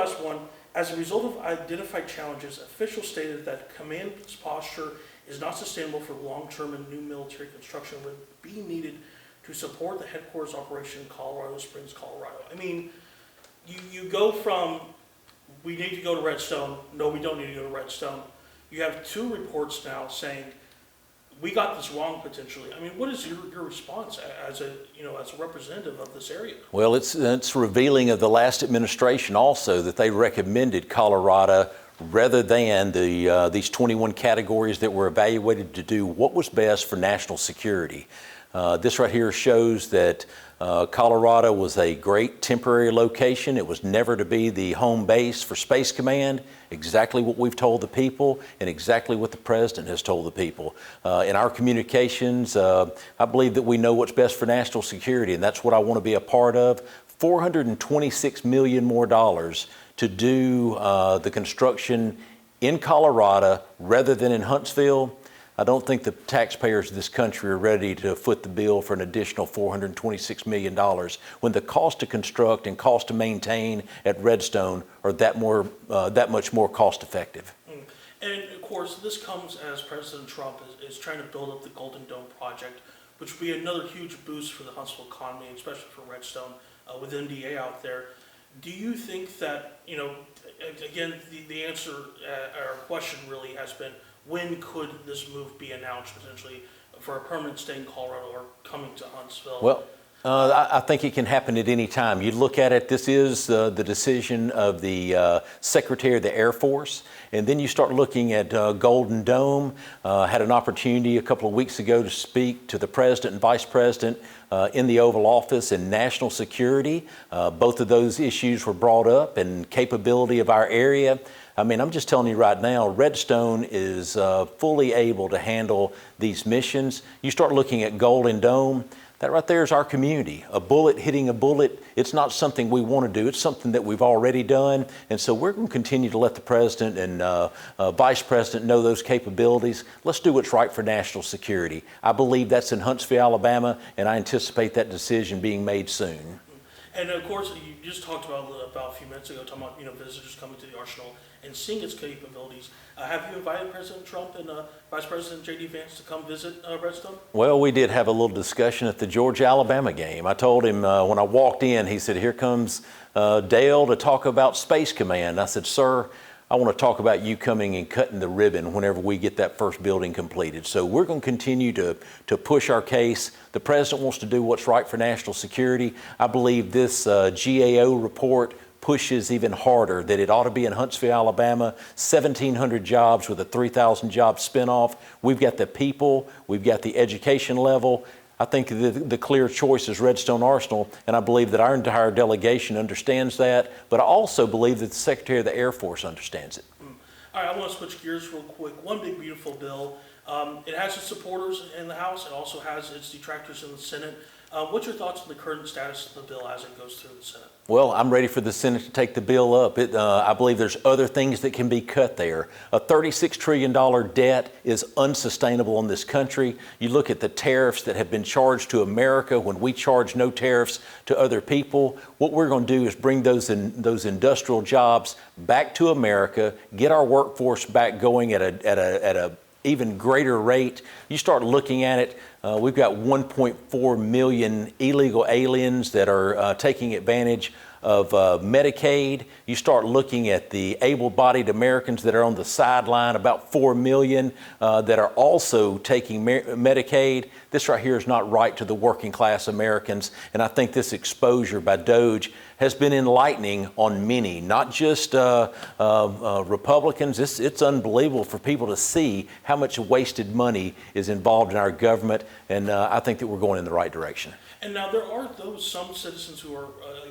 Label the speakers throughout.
Speaker 1: last one. As a result of identified challenges, officials stated that command's posture is not sustainable for long-term and new military construction would be needed to support the headquarters operation in Colorado Springs, Colorado. I mean, you go from, we need to go to Redstone, no, we don't need to go to Redstone. You have two reports now saying, we got this wrong potentially. I mean, what is your response as a representative of this area?
Speaker 2: Well, it's revealing of the last administration also that they recommended Colorado rather than these 21 categories that were evaluated to do what was best for national security. This right here shows that Colorado was a great temporary location. It was never to be the home base for Space Command, exactly what we've told the people and exactly what the President has told the people. In our communications, I believe that we know what's best for national security, and that's what I want to be a part of. $426 million more to do the construction in Colorado rather than in Huntsville. I don't think the taxpayers of this country are ready to foot the bill for an additional $426 million when the cost to construct and cost to maintain at Redstone are that much more cost effective.
Speaker 1: And of course, this comes as President Trump is trying to build up the Golden Dome project, which would be another huge boost for the Huntsville economy, especially for Redstone with MDA out there. Do you think that, again, the answer, our question really has been, when could this move be announced potentially for a permanent stay in Colorado or coming to Huntsville?
Speaker 2: Well, I think it can happen at any time. You look at it, this is the decision of the Secretary of the Air Force. And then you start looking at Golden Dome. Had an opportunity a couple of weeks ago to speak to the President and Vice President in the Oval Office and national security. Both of those issues were brought up and capability of our area. I mean, I'm just telling you right now, Redstone is fully able to handle these missions. You start looking at Golden Dome, that right there is our community. A bullet hitting a bullet, it's not something we want to do, it's something that we've already done. And so we're going to continue to let the President and Vice President know those capabilities. Let's do what's right for national security. I believe that's in Huntsville, Alabama, and I anticipate that decision being made soon.
Speaker 1: And of course, you just talked about a few minutes ago, talking about visitors coming to the arsenal and seeing its capabilities. Have you invited President Trump and Vice President J.D. Vance to come visit Redstone?
Speaker 2: Well, we did have a little discussion at the Georgia-Alabama game. I told him when I walked in, he said, "Here comes Dale to talk about Space Command." I said, "Sir, I want to talk about you coming and cutting the ribbon whenever we get that first building completed." So we're going to continue to push our case. The President wants to do what's right for national security. I believe this GAO report pushes even harder that it ought to be in Huntsville, Alabama, 1,700 jobs with a 3,000 job spinoff. We've got the people, we've got the education level. I think the clear choice is Redstone Arsenal, and I believe that our entire delegation understands that, but I also believe that the Secretary of the Air Force understands it.
Speaker 1: All right, I want to switch gears real quick. One big, beautiful bill. It has its supporters in the House. It also has its detractors in the Senate. What's your thoughts on the current status of the bill as it goes through the Senate?
Speaker 2: Well, I'm ready for the Senate to take the bill up. I believe there's other things that can be cut there. A $36 trillion debt is unsustainable in this country. You look at the tariffs that have been charged to America when we charge no tariffs to other people. What we're going to do is bring those industrial jobs back to America, get our workforce back going at a even greater rate. You start looking at it, we've got 1.4 million illegal aliens that are taking advantage of Medicaid. You start looking at the able-bodied Americans that are on the sideline, about 4 million that are also taking Medicaid. This right here is not right to the working class Americans, and I think this exposure by DOGE has been enlightening on many, not just Republicans. It's unbelievable for people to see how much wasted money is involved in our government, and I think that we're going in the right direction.
Speaker 1: And now there are some citizens who are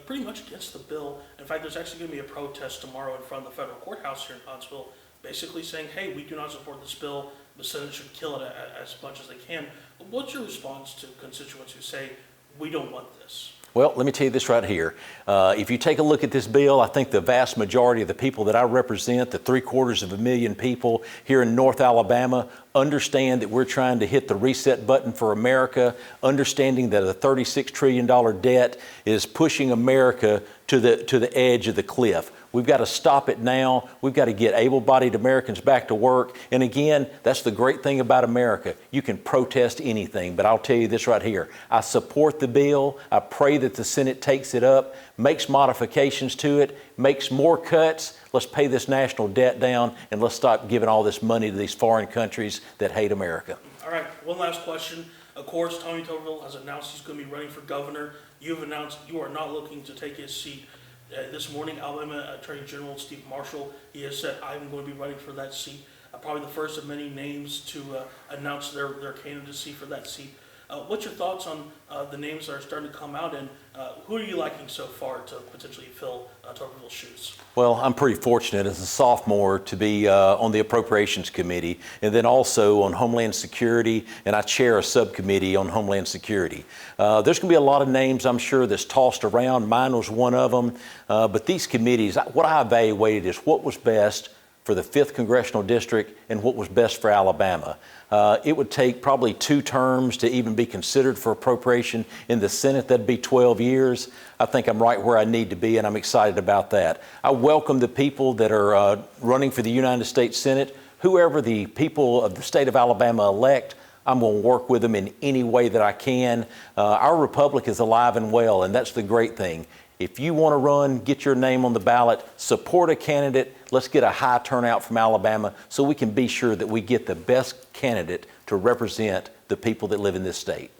Speaker 1: pretty much against the bill. In fact, there's actually going to be a protest tomorrow in front of the federal courthouse here in Huntsville, basically saying, hey, we do not support this bill. The Senate should kill it as much as they can. What's your response to constituents who say, we don't want this?
Speaker 2: Well, let me tell you this right here. If you take a look at this bill, I think the vast majority of the people that I represent, the 750,000 people here in North Alabama, understand that we're trying to hit the reset button for America, understanding that a $36 trillion debt is pushing America to the edge of the cliff. We've got to stop it now. We've got to get able-bodied Americans back to work. And again, that's the great thing about America. You can protest anything, but I'll tell you this right here. I support the bill. I pray that the Senate takes it up, makes modifications to it, makes more cuts. Let's pay this national debt down, and let's stop giving all this money to these foreign countries that hate America.
Speaker 1: All right, one last question. Of course, Tony Tuberville has announced he's going to be running for governor. You've announced you are not looking to take his seat. This morning, Alabama Attorney General Steve Marshall, he has said, I'm going to be running for that seat. Probably the first of many names to announce their candidacy for that seat. What's your thoughts on the names that are starting to come out, and who are you liking so far to potentially fill Tuberville's shoes?
Speaker 2: Well, I'm pretty fortunate as a sophomore to be on the Appropriations Committee and then also on Homeland Security, and I chair a subcommittee on Homeland Security. There's going to be a lot of names, I'm sure, that's tossed around. Mine was one of them. But these committees, what I evaluated is what was best for the 5th Congressional District and what was best for Alabama. It would take probably 2 terms to even be considered for appropriation. In the Senate, that'd be 12 years. I think I'm right where I need to be, and I'm excited about that. I welcome the people that are running for the United States Senate. Whoever the people of the state of Alabama elect, I'm going to work with them in any way that I can. Our republic is alive and well, and that's the great thing. If you want to run, get your name on the ballot, support a candidate. Let's get a high turnout from Alabama so we can be sure that we get the best candidate to represent the people that live in this state.